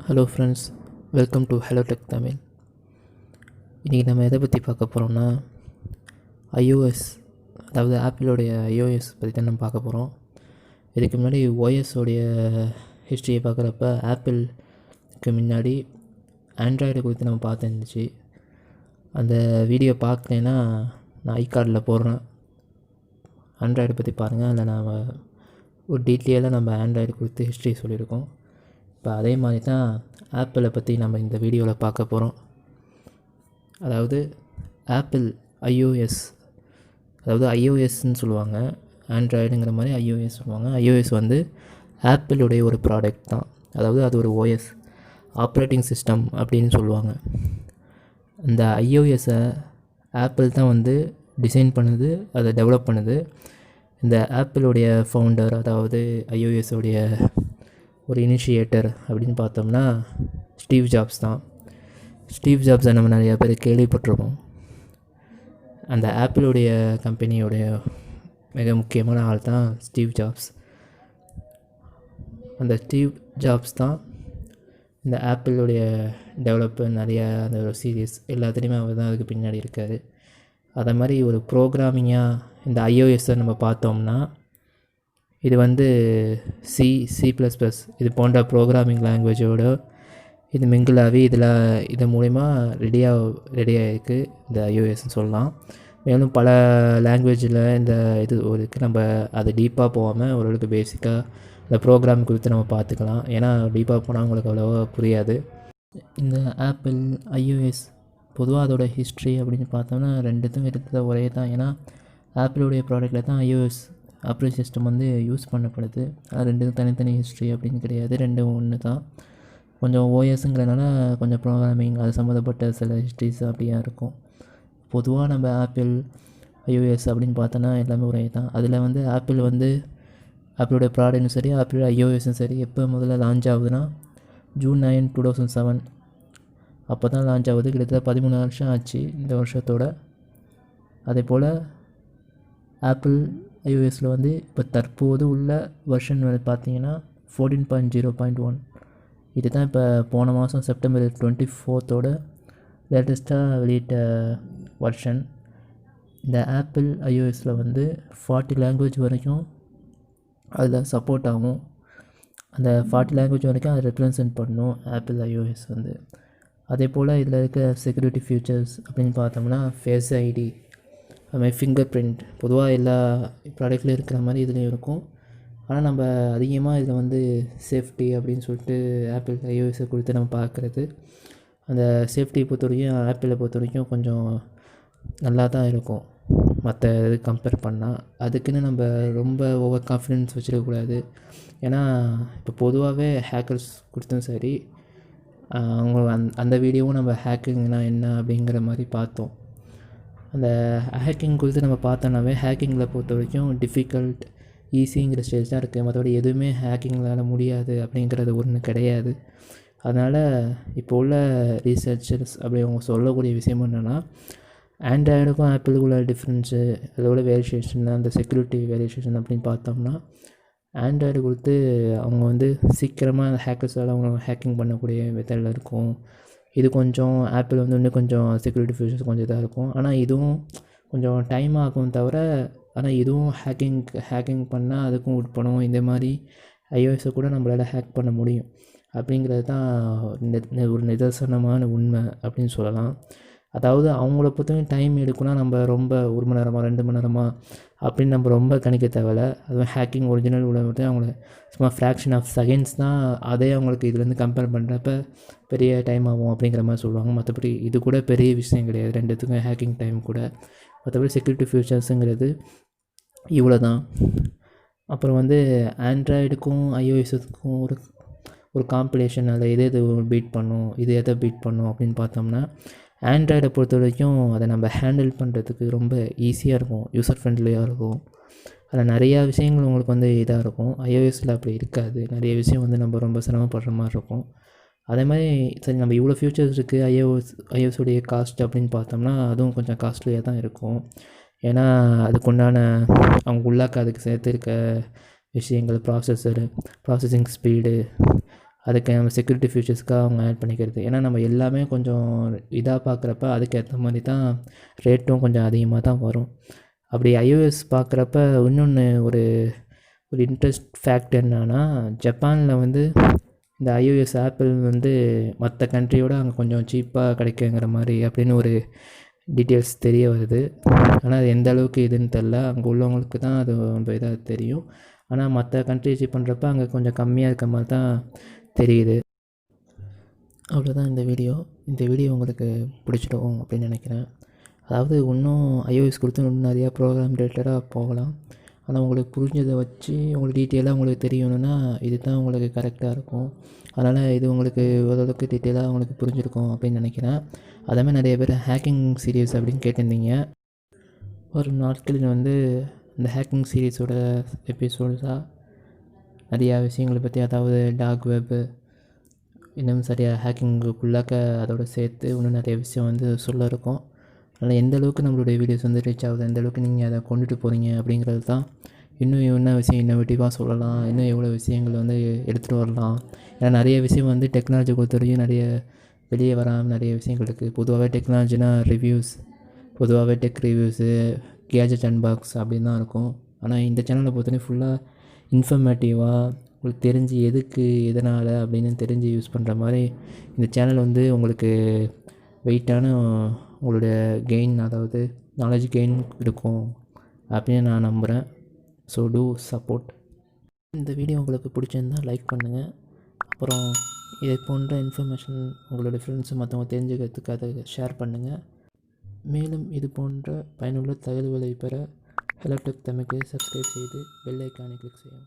Hello friends, welcome to hello tech Tamil. இன்றைக்கி நம்ம எதை பற்றி பார்க்க போகிறோம்னா iOS, அதாவது ஆப்பிளோடைய iOS பற்றி தான் நம்ம பார்க்க போகிறோம். இதுக்கு முன்னாடி ஓஎஸோடைய ஹிஸ்ட்ரியை பார்க்குறப்ப ஆப்பிளுக்கு முன்னாடி ஆண்ட்ராய்டு குறித்து நம்ம பார்த்துருந்துச்சு. அந்த வீடியோ பார்க்கலைன்னா நான் ஐகார்டில் போடுறேன், ஆண்ட்ராய்டு பற்றி பாருங்கள். அதில் நாம் ஒரு டீட்டெயிலாக நம்ம ஆண்ட்ராய்டு குறித்து ஹிஸ்ட்ரி சொல்லியிருக்கோம். இப்போ அதே மாதிரி தான் ஆப்பிளை பற்றி நம்ம இந்த வீடியோவில் பார்க்க போகிறோம். அதாவது ஆப்பிள் iOS, அதாவது iOSன்னு சொல்லுவாங்க, ஆண்ட்ராய்டுங்கிற மாதிரி iOS சொல்லுவாங்க. iOS வந்து ஆப்பிளுடைய ஒரு ப்ராடக்ட் தான். அதாவது அது ஒரு OS, ஆப்ரேட்டிங் சிஸ்டம் அப்படின்னு சொல்லுவாங்க. இந்த iOS-ஐ ஆப்பிள் தான் வந்து டிசைன் பண்ணுது, அதை டெவலப் பண்ணுது. இந்த ஆப்பிளுடைய ஃபவுண்டர், அதாவது iOS-உடைய ஒரு இனிஷியேட்டர் அப்படின்னு பார்த்தோம்னா ஸ்டீவ் ஜாப்ஸ் தான். ஸ்டீவ் ஜாப்ஸை நம்ம நிறையா பேர் கேள்விப்பட்டிருக்கோம். அந்த ஆப்பிளுடைய கம்பெனியோடைய மிக முக்கியமான ஆள் தான் ஸ்டீவ் ஜாப்ஸ். அந்த ஸ்டீவ் ஜாப்ஸ் தான் இந்த ஆப்பிளுடைய டெவலப்பர், நிறையா அந்த ஒரு சீரியஸ் எல்லாத்துலேயுமே அவர் தான் அதுக்கு பின்னாடி இருக்கார். அதை மாதிரி ஒரு ப்ரோக்ராமிங்காக இந்த iOS-ஐ நம்ம பார்த்தோம்னா இது வந்து C++, இது போன்ற ப்ரோக்ராமிங் லாங்குவேஜோட இது மிங்கிளாகி இது மூலிமா ரெடியாகிருக்கு இந்த iOSன்னு சொல்லலாம். மேலும் பல லாங்குவேஜில் இந்த இது இருக்குது. நம்ம அது டீப்பாக போகாமல் ஓரளவுக்கு பேசிக்காக இந்த ப்ரோக்ராம் குறித்து நம்ம பார்த்துக்கலாம். ஏன்னா டீப்பாக போனால் உங்களுக்கு அவ்வளோவா புரியாது. இந்த ஆப்பிள் iOS பொதுவாக அதோட ஹிஸ்ட்ரி அப்படின்னு பார்த்தோம்னா ரெண்டுத்தும் இருக்கிற ஒரே தான். ஏன்னா ஆப்பிளுடைய ப்ராடக்டில் தான் iOS ஆப்ரேட்டிங் சிஸ்டம் வந்து யூஸ் பண்ணப்படுது. அது ரெண்டுக்கும் தனித்தனி ஹிஸ்ட்ரி அப்படின்னு கிடையாது, ரெண்டும் ஒன்று தான். கொஞ்சம் ஓஎஸ்ங்கிறனால கொஞ்சம் ப்ரோக்ராமிங் அது சம்மந்தப்பட்ட சில ஹிஸ்ட்ரிஸ் அப்படியா இருக்கும். பொதுவாக நம்ம ஆப்பிள் iOS அப்படின்னு பார்த்தோன்னா எல்லாமே ஒரே தான். அதில் வந்து ஆப்பிளோடைய ப்ராடக்ட்டும் சரி, ஆப்பிள் iOSம் சரி எப்போ முதல்ல லான்ச் ஆகுதுன்னா June 9, 2007 அப்போ தான் லான்ச் ஆகுது. கிட்டத்தட்ட 13 வருஷம் ஆச்சு இந்த வருஷத்தோட. அதே போல் ஆப்பிள் iOSல வந்து இப்போ தற்போது உள்ள வெர்ஷன் வந்து பார்த்திங்கன்னா 14.0.1. இது தான் இப்போ போன மாதம் செப்டம்பர் 24 லேட்டஸ்ட்டாக வெளியிட்ட வெர்ஷன். இந்த ஆப்பிள் iOSல வந்து 40 லாங்குவேஜ் வரைக்கும் அதில் சப்போர்ட் ஆகும். அந்த 40 லாங்குவேஜ் வரைக்கும் அதை ரெப்ரசன்ட் பண்ணணும் ஆப்பிள் iOS வந்து. அதே போல் இதில் இருக்க செக்யூரிட்டி ஃபியூச்சர்ஸ் அப்படின்னு பார்த்தோம்னா ஃபேஸ் ஐடி, அதுமாதிரி ஃபிங்கர் பிரிண்ட் பொதுவாக எல்லா ப்ராடக்ட்லையும் இருக்கிற மாதிரி இதுலேயும் இருக்கும். ஆனால் நம்ம அதிகமாக இதில் வந்து சேஃப்டி அப்படின்னு சொல்லிட்டு ஆப்பிள் iOS குறித்து நம்ம பார்க்குறது. அந்த சேஃப்டியை பொறுத்த வரைக்கும் ஆப்பிளை பொறுத்த வரைக்கும் கொஞ்சம் நல்லா தான் இருக்கும் மற்ற இது கம்பேர் பண்ணால். அதுக்குன்னு நம்ம ரொம்ப ஓவர் கான்ஃபிடென்ஸ் வச்சுருக்கக்கூடாது. ஏன்னா இப்போ பொதுவாகவே ஹேக்கர்ஸ் கொடுத்தும் சரி, அவங்க அந்த வீடியோவும் நம்ம ஹேக்கிங்னா என்ன அப்படிங்கிற மாதிரி பார்த்தோம். அந்த ஹேக்கிங் குறித்து நம்ம பார்த்தோன்னாவே ஹேக்கிங்கில் பொறுத்த வரைக்கும் டிஃபிகல்ட், ஈஸிங்கிற ஸ்டேஜ் தான் இருக்குது. மற்றபடி எதுவுமே ஹேக்கிங்கால் முடியாது அப்படிங்கிறது ஒன்று கிடையாது. அதனால் இப்போ உள்ள ரீசர்ச்சர்ஸ் அப்படி அவங்க சொல்லக்கூடிய விஷயம் என்னென்னா, ஆண்ட்ராய்டுக்கும் ஆப்பிளுக்குள்ள டிஃப்ரென்ஸு, அதோட வேரியேஷன், அந்த செக்யூரிட்டி வேரியேஷன் அப்படின்னு பார்த்தோம்னா ஆண்ட்ராய்டு கொடுத்து அவங்க வந்து சீக்கிரமாக ஹேக்கர்ஸால் அவங்க ஹேக்கிங் பண்ணக்கூடிய மெத்தடில் இருக்கும். இது கொஞ்சம் ஆப்பிள் வந்து இன்னும் கொஞ்சம் செக்யூரிட்டி ஃபீச்சர்ஸ் கொஞ்சம் இதாக இருக்கும். ஆனால் இதுவும் கொஞ்சம் டைம் ஆகும் தவிர, ஆனால் இதுவும் ஹேக்கிங் பண்ணால் அதுக்கும் உட்படும். இந்த மாதிரி iOS-ஐ கூட நம்மளால் ஹேக் பண்ண முடியும் அப்படிங்கிறது தான் ஒரு நிதர்சனமான உண்மை அப்படின்னு சொல்லலாம். அதாவது அவங்கள பொறுத்தவரைக்கும் டைம் எடுக்குன்னா நம்ம ரொம்ப 1 மணி நேரமாக 2 மணி நேரமாக அப்படின்னு நம்ம ரொம்ப கணிக்க தேவையில்ல. அதுவும் ஹேக்கிங் ஒரிஜினல் உள்ள வந்து அவங்கள சும்மா ஃப்ராக்ஷன் ஆஃப் செகண்ட்ஸ் தான். அதே அவங்களுக்கு இதுலேருந்து கம்பேர் பண்ணுறப்ப பெரிய டைம் ஆகும் அப்படிங்கிற மாதிரி சொல்லுவாங்க. மற்றபடி இது கூட பெரிய விஷயம் கிடையாது, ரெண்டுத்துக்கும் ஹேக்கிங் டைம் கூட. மற்றபடி செக்யூரிட்டி ஃபியூச்சர்ஸுங்கிறது இவ்வளோ தான். அப்புறம் வந்து ஆண்ட்ராய்டுக்கும் iOS-க்கும் ஒரு காம்படிஷன், அதில் எது பீட் பண்ணும், எதை பீட் பண்ணும் அப்படின்னு பார்த்தோம்னா ஆண்ட்ராய்டை பொறுத்த வரைக்கும் அதை நம்ம ஹேண்டில் பண்ணுறதுக்கு ரொம்ப ஈஸியாக இருக்கும், யூசர் ஃப்ரெண்ட்லியாக இருக்கும். அதில் நிறையா விஷயங்கள் உங்களுக்கு வந்து இதாக இருக்கும். iOS-ல் அப்படி இருக்காது. நிறைய விஷயம் வந்து நம்ம ரொம்ப சிரமப்படுற மாதிரி இருக்கும். அதே மாதிரி சரி, நம்ம இவ்வளோ ஃபியூச்சர்ஸ் இருக்குது, iOS-உடைய காஸ்ட் அப்படின்னு பார்த்தோம்னா அதுவும் கொஞ்சம் காஸ்ட்லியாக தான் இருக்கும். ஏன்னா அதுக்குண்டான அவங்க உள்ளாக்க அதுக்கு சேர்த்துருக்க விஷயங்கள், ப்ராசஸிங் ஸ்பீடு, அதுக்கு நம்ம செக்யூரிட்டி ஃபீச்சர்ஸ்க்காக அவங்க ஆட் பண்ணிக்கிறது. ஏன்னா நம்ம எல்லாமே கொஞ்சம் இதாக பார்க்குறப்ப அதுக்கேற்ற மாதிரி தான் ரேட்டும் கொஞ்சம் அதிகமாக தான் வரும். அப்படி iOS பார்க்குறப்ப இன்னொன்று ஒரு ஒரு இன்ட்ரெஸ்ட் ஃபேக்ட் என்னன்னா, ஜப்பானில் வந்து இந்த iOS ஆப்பிள் வந்து மற்ற கண்ட்ரியோட அங்கே கொஞ்சம் சீப்பாக கிடைக்குங்கிற மாதிரி அப்படின்னு ஒரு டீட்டெயில்ஸ் தெரிய வருது. ஆனால் அது எந்த அளவுக்கு இதுன்னு தெரில, அங்கே உள்ளவங்களுக்கு தான் அது ரொம்ப இதாக தெரியும். ஆனால் மற்ற கண்ட்ரிஸ் பண்ணுறப்ப அங்கே கொஞ்சம் கம்மியாக இருக்க மாதிரி தான் தெரியுது. அவ்வளோதான் இந்த வீடியோ. இந்த வீடியோ உங்களுக்கு பிடிச்சிடும் அப்படின்னு நினைக்கிறேன். அதாவது இன்னும் iOS கொடுத்து இன்னும் நிறையா ப்ரோக்ராம் ரிலேட்டடாக போகலாம். ஆனால் உங்களுக்கு புரிஞ்சதை வச்சு உங்களுக்கு டீட்டெயிலாக உங்களுக்கு தெரியணுன்னா இது தான் உங்களுக்கு கரெக்டாக இருக்கும். அதனால் இது உங்களுக்கு ஓரளவுக்கு டீட்டெயிலாக உங்களுக்கு புரிஞ்சிருக்கும் அப்படின்னு நினைக்கிறேன். அதே மாதிரி நிறைய பேர் ஹேக்கிங் சீரியஸ் அப்படின்னு கேட்டிருந்தீங்க. ஒரு நாட்களில் வந்து இந்த ஹேக்கிங் சீரீஸோட எபிசோட்ஸாக நிறையா விஷயங்களை பற்றி, அதாவது டார்க் வெப்பு இன்னும் சரியாக ஹேக்கிங்குக்குள்ளாக்க அதோடு சேர்த்து இன்னும் நிறைய விஷயம் வந்து சொல்ல இருக்கும். அதனால் எந்த அளவுக்கு நம்மளுடைய வீடியோஸ் வந்து ரீச் ஆகுது, எந்த அளவுக்கு நீங்கள் அதை கொண்டுட்டு போகிறீங்க அப்படிங்கிறது தான் இன்னும் என்ன விஷயம் இன்னோவேட்டிவாக சொல்லலாம், இன்னும் எவ்வளோ விஷயங்கள் வந்து எடுத்துகிட்டு வரலாம். ஏன்னா நிறைய விஷயம் வந்து டெக்னாலஜி பொறுத்தவரைக்கும் நிறைய வெளியே வராமல் நிறைய விஷயங்கள் இருக்குது. பொதுவாகவே டெக்னாலஜினா ரிவ்யூஸ், பொதுவாகவே டெக் ரிவ்யூஸு, கேஜெட் அன்பாக்ஸ் அப்படின்னு தான் இருக்கும். ஆனால் இந்த சேனலை பொறுத்தவரைக்கும் ஃபுல்லாக இன்ஃபர்மேட்டிவாக உங்களுக்கு தெரிஞ்சு எதுக்கு எதனால் அப்படின்னு தெரிஞ்சு யூஸ் பண்ணுற மாதிரி இந்த சேனல் வந்து உங்களுக்கு வெயிட்டான உங்களுடைய கெயின், அதாவது நாலேஜ் கெயின் இருக்கும் அப்படின்னு நான் நம்புகிறேன். So do support. இந்த வீடியோ உங்களுக்கு பிடிச்சிருந்தால் லைக் பண்ணுங்கள். அப்புறம் இதை போன்ற இன்ஃபர்மேஷன் உங்களுடைய ஃப்ரெண்ட்ஸு மற்றவங்க தெரிஞ்சுக்கிறதுக்கு அதை ஷேர் பண்ணுங்கள். மேலும் இது போன்ற பயனுள்ள தகவல்களை பெற ஹலோ டெக் தமிழுக்கு சப்ஸ்கிரைப் செய்து பெல் ஐக்கானை கிளிக் செய்யவும்.